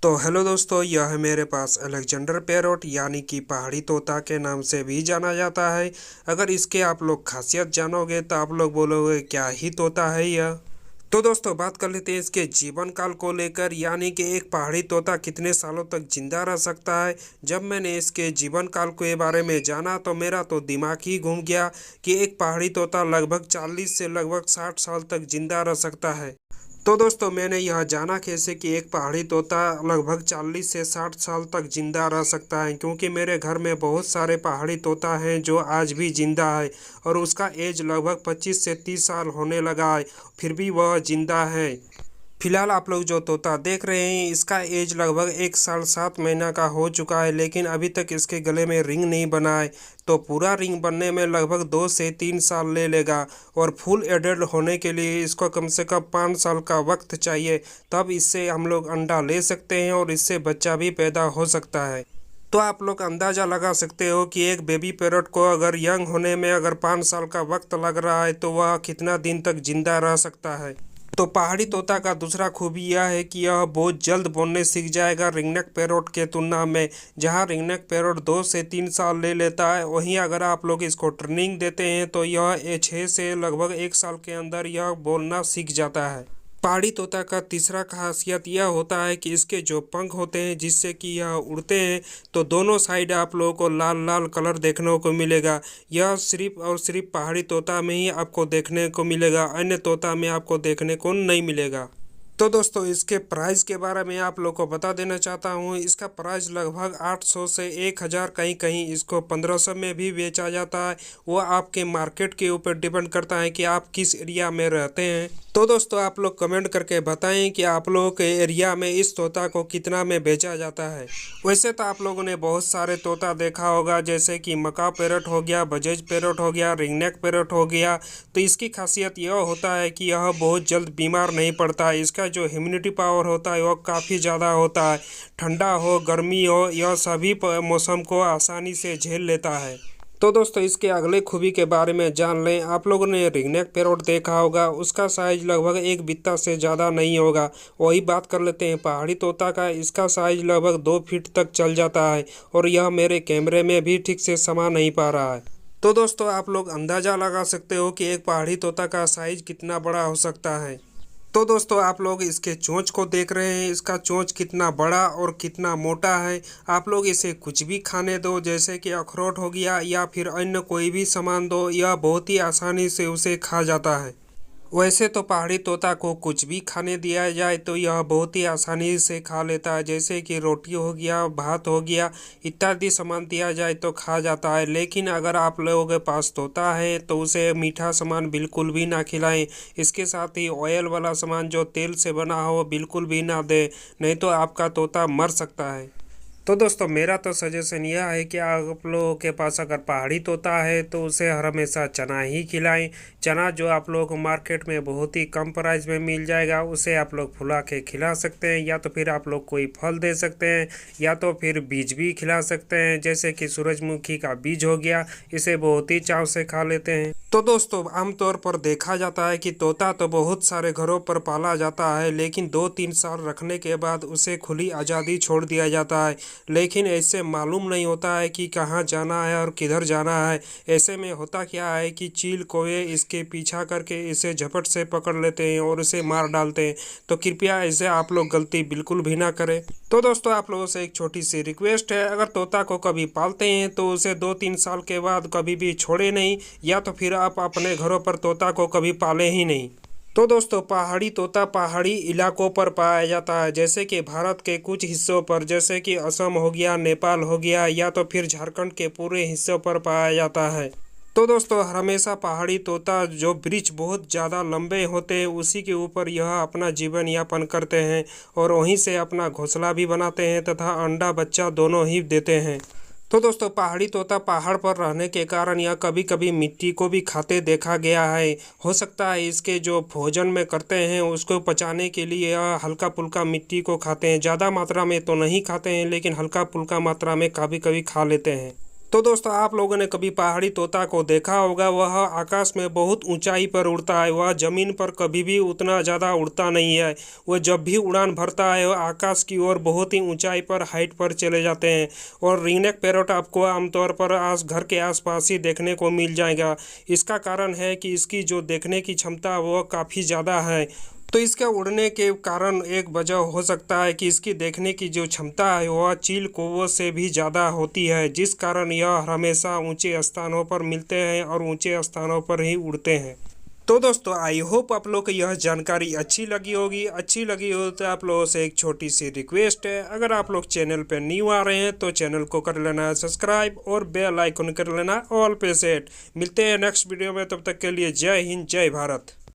तो हेलो दोस्तों, यह है मेरे पास अलेक्जेंडर पैरोट यानी कि पहाड़ी तोता के नाम से भी जाना जाता है। अगर इसके आप लोग खासियत जानोगे तो आप लोग बोलोगे क्या ही तोता है यह। तो दोस्तों बात कर लेते हैं इसके जीवन काल को लेकर, यानी कि एक पहाड़ी तोता कितने सालों तक जिंदा रह सकता है। जब मैंने इसके जीवन काल के बारे में जाना तो मेरा तो दिमाग ही घूम गया कि एक पहाड़ी तोता लगभग 40 से लगभग 60 साल तक जिंदा रह सकता है। तो दोस्तों मैंने यह जाना कैसे कि एक पहाड़ी तोता लगभग 40 से 60 साल तक जिंदा रह सकता है, क्योंकि मेरे घर में बहुत सारे पहाड़ी तोता हैं जो आज भी जिंदा है और उसका एज लगभग 25 से 30 साल होने लगा है, फिर भी वह जिंदा है। फिलहाल आप लोग जो तोता देख रहे हैं इसका एज लगभग 1 साल 7 महीना का हो चुका है, लेकिन अभी तक इसके गले में रिंग नहीं बना है। तो पूरा रिंग बनने में लगभग 2 से 3 साल ले लेगा और फुल एडल्ट होने के लिए इसको कम से कम 5 साल का वक्त चाहिए। तब इससे हम लोग अंडा ले सकते हैं और इससे बच्चा भी पैदा हो सकता है। तो आप लोग अंदाज़ा लगा सकते हो कि एक बेबी पैरोट को अगर यंग होने में अगर 5 साल का वक्त लग रहा है तो वह कितना दिन तक जिंदा रह सकता है। तो पहाड़ी तोता का दूसरा खूबी यह है कि यह बहुत जल्द बोलने सीख जाएगा रिंगनेक पैरोट के तुलना में। जहां रिंगनेक पैरोट 2 से 3 साल ले लेता है, वहीं अगर आप लोग इसको ट्रेनिंग देते हैं तो यह 6 से लगभग 1 साल के अंदर यह बोलना सीख जाता है। पहाड़ी तोता का तीसरा खासियत यह होता है कि इसके जो पंख होते हैं जिससे कि यह उड़ते हैं, तो दोनों साइड आप लोगों को लाल लाल कलर देखने को मिलेगा। यह सिर्फ और सिर्फ पहाड़ी तोता में ही आपको देखने को मिलेगा, अन्य तोता में आपको देखने को नहीं मिलेगा। तो दोस्तों इसके प्राइस के बारे में आप लोग को बता देना चाहता हूँ। इसका प्राइस लगभग 800 से 1000, कहीं कहीं इसको 1500 में भी बेचा जाता है। वो आपके मार्केट के ऊपर डिपेंड करता है कि आप किस एरिया में रहते हैं। तो दोस्तों आप लोग कमेंट करके बताएं कि आप लोगों के एरिया में इस तोता को कितना में बेचा जाता है। वैसे तो आप लोगों ने बहुत सारे तोता देखा होगा, जैसे कि मकाऊ पैरोट हो गया, बजेज पैरोट हो गया, रिंगनेक पैरोट हो गया। तो इसकी खासियत यह होता है कि यह बहुत जल्द बीमार नहीं पड़ता है। इसका जो इम्यूनिटी पावर होता है वह काफ़ी ज़्यादा होता है। ठंडा हो गर्मी हो यह सभी मौसम को आसानी से झेल लेता है। तो दोस्तों इसके अगले खूबी के बारे में जान लें। आप लोगों ने रिंगनेक पैरोट देखा होगा, उसका साइज लगभग 1 बित्ता से ज़्यादा नहीं होगा। वही बात कर लेते हैं पहाड़ी तोता का। इसका साइज लगभग 2 फीट तक चल जाता है और यह मेरे कैमरे में भी ठीक से समा नहीं पा रहा है। तो दोस्तों आप लोग अंदाज़ा लगा सकते हो कि एक पहाड़ी तोता का साइज कितना बड़ा हो सकता है। तो दोस्तों आप लोग इसके चोंच को देख रहे हैं, इसका चोंच कितना बड़ा और कितना मोटा है। आप लोग इसे कुछ भी खाने दो, जैसे कि अखरोट हो गया या फिर अन्य कोई भी सामान दो, यह बहुत ही आसानी से उसे खा जाता है। वैसे तो पहाड़ी तोता को कुछ भी खाने दिया जाए तो यह बहुत ही आसानी से खा लेता है, जैसे कि रोटी हो गया, भात हो गया इत्यादि सामान दिया जाए तो खा जाता है। लेकिन अगर आप लोगों के पास तोता है तो उसे मीठा सामान बिल्कुल भी ना खिलाएं। इसके साथ ही ऑयल वाला सामान जो तेल से बना हो बिल्कुल भी ना दें, नहीं तो आपका तोता मर सकता है। तो दोस्तों मेरा तो सजेशन यह है कि आप लोगों के पास अगर पहाड़ी तोता है तो उसे हर हमेशा चना ही खिलाएं। चना जो आप लोगों को मार्केट में बहुत ही कम प्राइस में मिल जाएगा, उसे आप लोग फुला के खिला सकते हैं, या तो फिर आप लोग कोई फल दे सकते हैं, या तो फिर बीज भी खिला सकते हैं, जैसे कि सूरजमुखी का बीज हो गया, इसे बहुत ही चाव से खा लेते हैं। तो दोस्तों आमतौर पर देखा जाता है कि तोता तो बहुत सारे घरों पर पाला जाता है, लेकिन 2-3 साल रखने के बाद उसे खुली आज़ादी छोड़ दिया जाता है। लेकिन ऐसे मालूम नहीं होता है कि कहाँ जाना है और किधर जाना है। ऐसे में होता क्या है कि चील कौवे इसके पीछा करके इसे झपट से पकड़ लेते हैं और इसे मार डालते हैं। तो कृपया ऐसे आप लोग गलती बिल्कुल भी ना करें। तो दोस्तों आप लोगों से एक छोटी सी रिक्वेस्ट है, अगर तोता को कभी पालते हैं तो उसे 2-3 साल के बाद कभी भी छोड़े नहीं, या तो फिर आप अपने घरों पर तोता को कभी पाले ही नहीं। तो दोस्तों पहाड़ी तोता पहाड़ी इलाकों पर पाया जाता है, जैसे कि भारत के कुछ हिस्सों पर, जैसे कि असम हो गया, नेपाल हो गया, या तो फिर झारखंड के पूरे हिस्सों पर पाया जाता है। तो दोस्तों हमेशा पहाड़ी तोता जो वृक्ष बहुत ज़्यादा लंबे होते हैं उसी के ऊपर यह अपना जीवन यापन करते हैं और वहीं से अपना घोंसला भी बनाते हैं तथा अंडा बच्चा दोनों ही देते हैं। तो दोस्तों पहाड़ी तोता पहाड़ पर रहने के कारण यह कभी कभी मिट्टी को भी खाते देखा गया है। हो सकता है इसके जो भोजन में करते हैं उसको पचाने के लिए यह हल्का फुल्का मिट्टी को खाते हैं। ज़्यादा मात्रा में तो नहीं खाते हैं, लेकिन हल्का फुल्का मात्रा में कभी कभी खा लेते हैं। तो दोस्तों आप लोगों ने कभी पहाड़ी तोता को देखा होगा। वह आकाश में बहुत ऊंचाई पर उड़ता है। वह ज़मीन पर कभी भी उतना ज़्यादा उड़ता नहीं है। वह जब भी उड़ान भरता है वह आकाश की ओर बहुत ही ऊंचाई पर हाइट पर चले जाते हैं। और रिंगनेक पैरोट आपको आमतौर पर घर के आसपास ही देखने को मिल जाएगा। इसका कारण है कि इसकी जो देखने की क्षमता वह काफ़ी ज़्यादा है। तो इसके उड़ने के कारण एक वजह हो सकता है कि इसकी देखने की जो क्षमता है वह चील कौवों से भी ज़्यादा होती है, जिस कारण यह हमेशा ऊंचे स्थानों पर मिलते हैं और ऊंचे स्थानों पर ही उड़ते हैं। तो दोस्तों आई होप आप लोग को यह जानकारी अच्छी लगी होगी। अच्छी लगी हो तो आप लोगों से एक छोटी सी रिक्वेस्ट है, अगर आप लोग चैनल पर न्यू आ रहे हैं तो चैनल को कर लेना सब्सक्राइब और बेल आइकन कर लेना ऑल पे सेट। मिलते हैं नेक्स्ट वीडियो में, तब तक के लिए जय हिंद जय भारत।